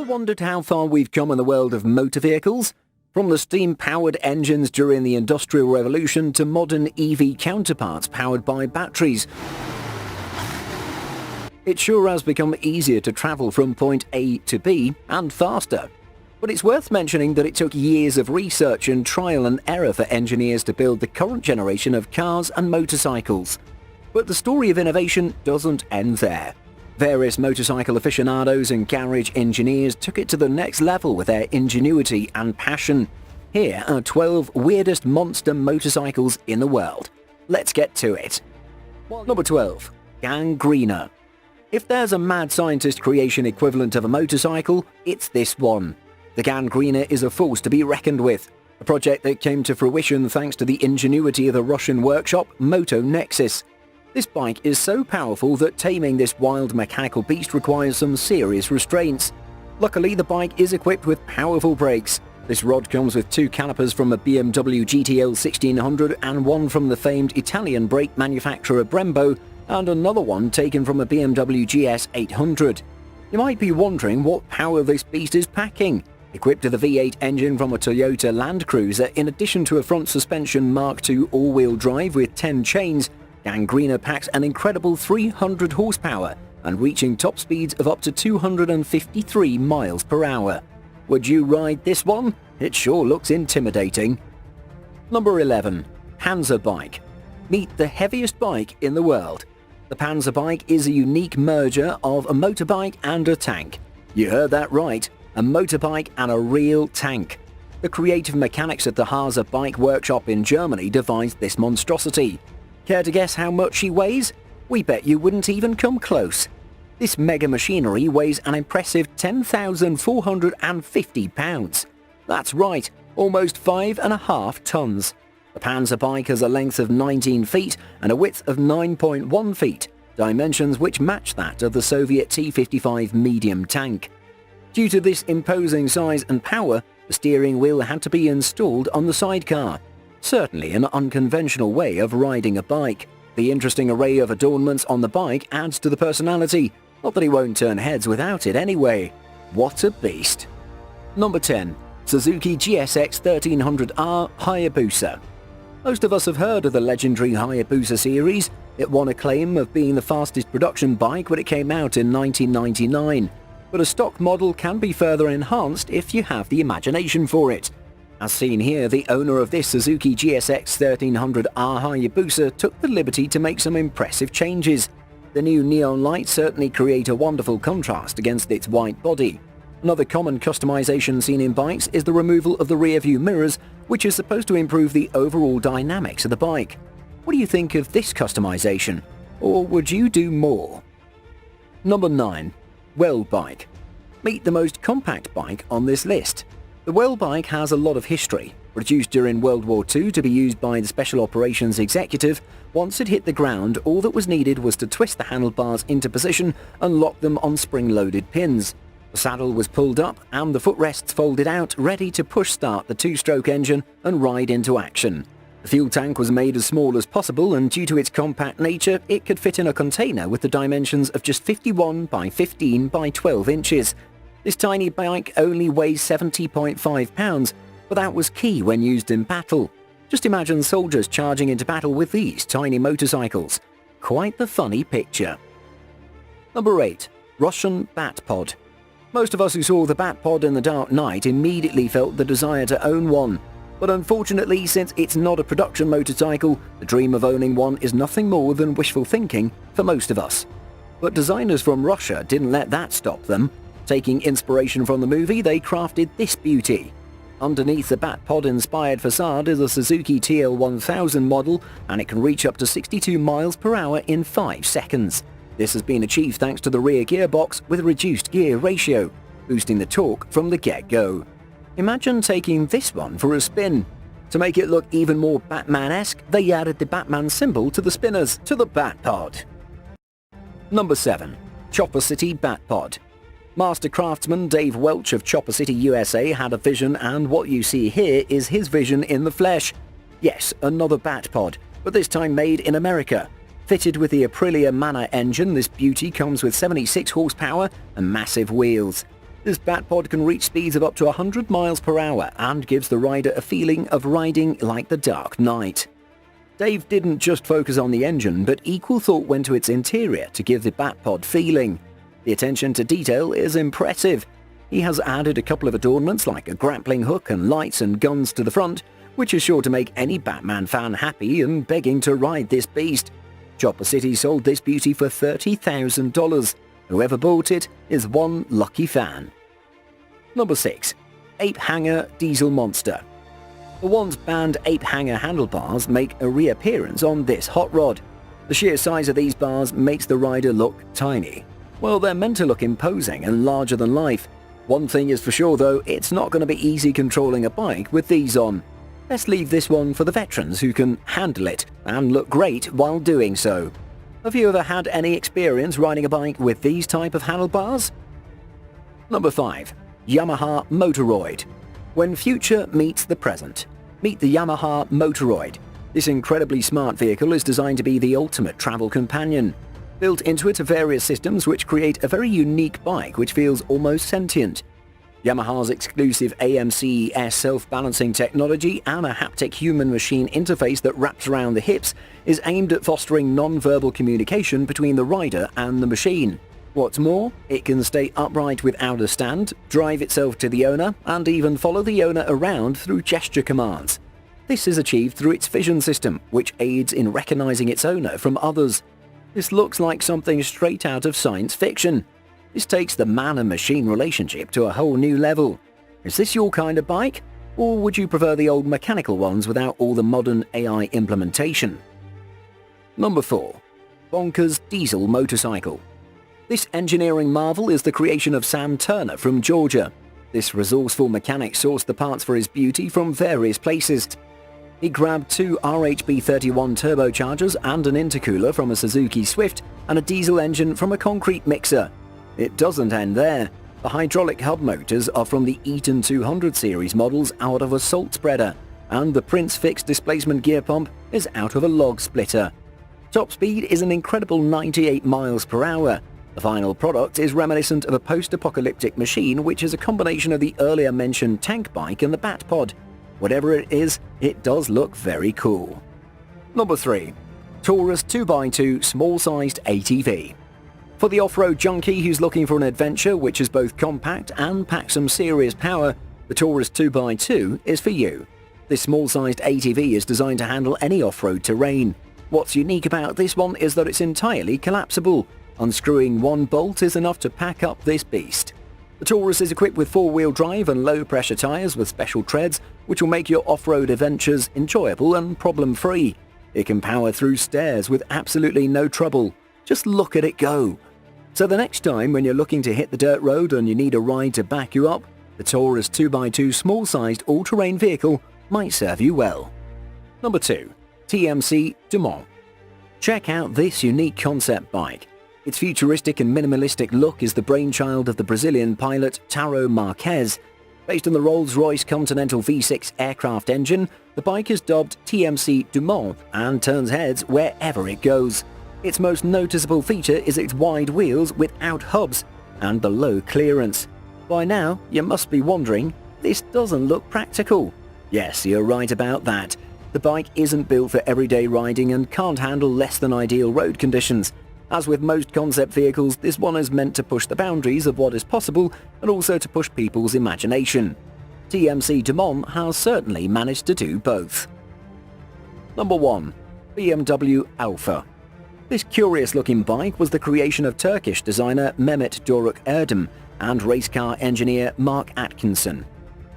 Ever wondered how far we've come in the world of motor vehicles? From the steam-powered engines during the Industrial Revolution to modern EV counterparts powered by batteries. It sure has become easier to travel from point A to B and faster. But it's worth mentioning that it took years of research and trial and error for engineers to build the current generation of cars and motorcycles. But the story of innovation doesn't end there. Various motorcycle aficionados and garage engineers took it to the next level with their ingenuity and passion. Here are 12 weirdest monster motorcycles in the world. Let's get to it. Number 12. Gangrena. If there's a mad scientist creation equivalent of a motorcycle, it's this one. The Gangrena is a force to be reckoned with, a project that came to fruition thanks to the ingenuity of the Russian workshop Moto Nexus. This bike is so powerful that taming this wild mechanical beast requires some serious restraints. Luckily, the bike is equipped with powerful brakes. This rod comes with 2 calipers from a BMW GTL 1600 and one from the famed Italian brake manufacturer Brembo, and another one taken from a BMW GS 800. You might be wondering what power this beast is packing. Equipped with a V8 engine from a Toyota Land Cruiser, in addition to a front suspension Mark II all-wheel drive with 10 chains, Gangrena packs an incredible 300 horsepower and reaching top speeds of up to 253 miles per hour. Would you ride this one? It sure looks intimidating. Number 11. Panzer Bike. Meet the heaviest bike in the world. The Panzer Bike is a unique merger of a motorbike and a tank. You heard that right, a motorbike and a real tank. The creative mechanics at the Hase Bike Workshop in Germany devised this monstrosity. Care to guess how much she weighs? We bet you wouldn't even come close. This mega machinery weighs an impressive 10,450 pounds. That's right, almost 5.5 tons. The Panzer Bike has a length of 19 feet and a width of 9.1 feet, dimensions which match that of the Soviet T-55 medium tank. Due to this imposing size and power, the steering wheel had to be installed on the sidecar. Certainly an unconventional way of riding a bike. The interesting array of adornments on the bike adds to the personality. Not that he won't turn heads without it anyway. What a beast. Number 10. Suzuki GSX 1300R Hayabusa. Most of us have heard of the legendary Hayabusa series. It won acclaim of being the fastest production bike when it came out in 1999. But a stock model can be further enhanced if you have the imagination for it. As seen here, the owner of this Suzuki GSX 1300R Hayabusa took the liberty to make some impressive changes. The new neon lights certainly create a wonderful contrast against its white body. Another common customization seen in bikes is the removal of the rear-view mirrors, which is supposed to improve the overall dynamics of the bike. What do you think of this customization? Or would you do more? Number 9. Well Bike. Meet the most compact bike on this list. The Well Bike has a lot of history. Produced during World War II to be used by the Special Operations Executive, once it hit the ground, all that was needed was to twist the handlebars into position and lock them on spring-loaded pins. The saddle was pulled up and the footrests folded out, ready to push-start the 2-stroke engine and ride into action. The fuel tank was made as small as possible, and due to its compact nature, it could fit in a container with the dimensions of just 51 by 15 by 12 inches. This tiny bike only weighs 70.5 pounds, but that was key when used in battle. Just imagine soldiers charging into battle with these tiny motorcycles. Quite the funny picture. Number 8. Russian Bat Pod. Most of us who saw the Bat Pod in the Dark Knight immediately felt the desire to own one. But unfortunately, since it's not a production motorcycle, the dream of owning one is nothing more than wishful thinking for most of us. But designers from Russia didn't let that stop them. Taking inspiration from the movie, they crafted this beauty. Underneath the Bat Pod-inspired facade is a Suzuki TL1000 model, and it can reach up to 62 miles per hour in 5 seconds. This has been achieved thanks to the rear gearbox with a reduced gear ratio, boosting the torque from the get-go. Imagine taking this one for a spin. To make it look even more Batman-esque, they added the Batman symbol to the spinners to the Bat Pod. Number 7. Chopper City Bat Pod. Master craftsman Dave Welch of Chopper City, USA had a vision, and what you see here is his vision in the flesh. Yes, another Bat Pod, but this time made in America. Fitted with the Aprilia Mana engine, this beauty comes with 76 horsepower and massive wheels. This Batpod can reach speeds of up to 100 miles per hour and gives the rider a feeling of riding like the Dark Knight. Dave didn't just focus on the engine, but equal thought went to its interior to give the Batpod feeling. The attention to detail is impressive. He has added a couple of adornments like a grappling hook and lights and guns to the front, which is sure to make any Batman fan happy and begging to ride this beast. Chopper City sold this beauty for $30,000. Whoever bought it is one lucky fan. Number 6. Ape Hanger Diesel Monster. The once banned ape hanger handlebars make a reappearance on this hot rod. The sheer size of these bars makes the rider look tiny. Well, they're meant to look imposing and larger than life. One thing is for sure though, it's not going to be easy controlling a bike with these on. Let's leave this one for the veterans who can handle it and look great while doing so. Have you ever had any experience riding a bike with these type of handlebars? Number 5. Yamaha Motoroid. When future meets the present, meet the Yamaha Motoroid. This incredibly smart vehicle is designed to be the ultimate travel companion. Built into it are various systems which create a very unique bike which feels almost sentient. Yamaha's exclusive AMCES self-balancing technology and a haptic human-machine interface that wraps around the hips is aimed at fostering non-verbal communication between the rider and the machine. What's more, it can stay upright without a stand, drive itself to the owner, and even follow the owner around through gesture commands. This is achieved through its vision system, which aids in recognizing its owner from others. This looks like something straight out of science fiction. This takes the man and machine relationship to a whole new level. Is this your kind of bike? Or would you prefer the old mechanical ones without all the modern AI implementation? Number 4. Bonkers Diesel Motorcycle. This engineering marvel is the creation of Sam Turner from Georgia. This resourceful mechanic sourced the parts for his beauty from various places. He grabbed 2 RHB31 turbochargers and an intercooler from a Suzuki Swift and a diesel engine from a concrete mixer. It doesn't end there. The hydraulic hub motors are from the Eaton 200 series models out of a salt spreader, and the Prince fixed displacement gear pump is out of a log splitter. Top speed is an incredible 98 miles per hour. The final product is reminiscent of a post-apocalyptic machine which is a combination of the earlier mentioned tank bike and the Batpod. Whatever it is, it does look very cool. Number 3. Taurus 2x2 small-sized ATV. For the off-road junkie who's looking for an adventure which is both compact and packs some serious power, the Taurus 2x2 is for you. This small-sized ATV is designed to handle any off-road terrain. What's unique about this one is that it's entirely collapsible. Unscrewing one bolt is enough to pack up this beast. The Taurus is equipped with 4-wheel drive and low-pressure tyres with special treads, which will make your off-road adventures enjoyable and problem-free. It can power through stairs with absolutely no trouble. Just look at it go. So the next time when you're looking to hit the dirt road and you need a ride to back you up, the Taurus 2x2 small-sized all-terrain vehicle might serve you well. Number 2. TMC Dumont. Check out this unique concept bike. Its futuristic and minimalistic look is the brainchild of the Brazilian pilot Taro Marques. Based on the Rolls-Royce Continental V6 aircraft engine, the bike is dubbed TMC Dumont and turns heads wherever it goes. Its most noticeable feature is its wide wheels without hubs and the low clearance. By now, you must be wondering, this doesn't look practical. Yes, you're right about that. The bike isn't built for everyday riding and can't handle less than ideal road conditions. As with most concept vehicles, this one is meant to push the boundaries of what is possible and also to push people's imagination. TMC Dumont has certainly managed to do both. Number 1. BMW Alpha. This curious-looking bike was the creation of Turkish designer Mehmet Doruk Erdem and race car engineer Mark Atkinson.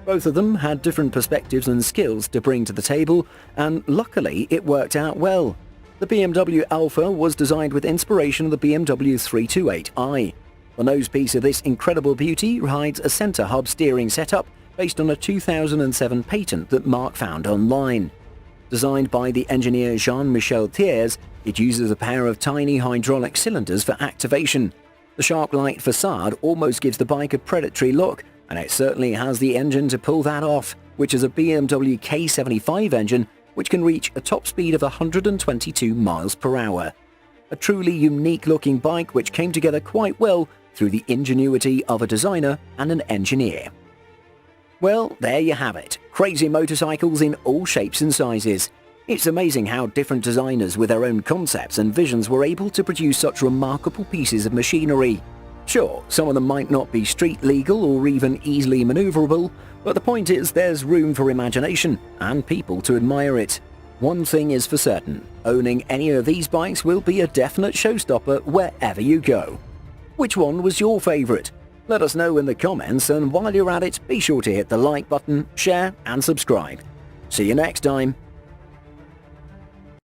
Both of them had different perspectives and skills to bring to the table, and luckily it worked out well. The BMW Alpha was designed with inspiration of the BMW 328i. The nosepiece of this incredible beauty hides a center hub steering setup based on a 2007 patent that Mark found online. Designed by the engineer Jean-Michel Thiers, it uses a pair of tiny hydraulic cylinders for activation. The shark-like facade almost gives the bike a predatory look, and it certainly has the engine to pull that off, which is a BMW K75 engine which can reach a top speed of 122 miles per hour. A truly unique-looking bike which came together quite well through the ingenuity of a designer and an engineer. Well, there you have it. Crazy motorcycles in all shapes and sizes. It's amazing how different designers with their own concepts and visions were able to produce such remarkable pieces of machinery. Sure, some of them might not be street legal or even easily maneuverable, but the point is there's room for imagination and people to admire it. One thing is for certain, owning any of these bikes will be a definite showstopper wherever you go. Which one was your favourite? Let us know in the comments, and while you're at it, be sure to hit the like button, share and subscribe. See you next time.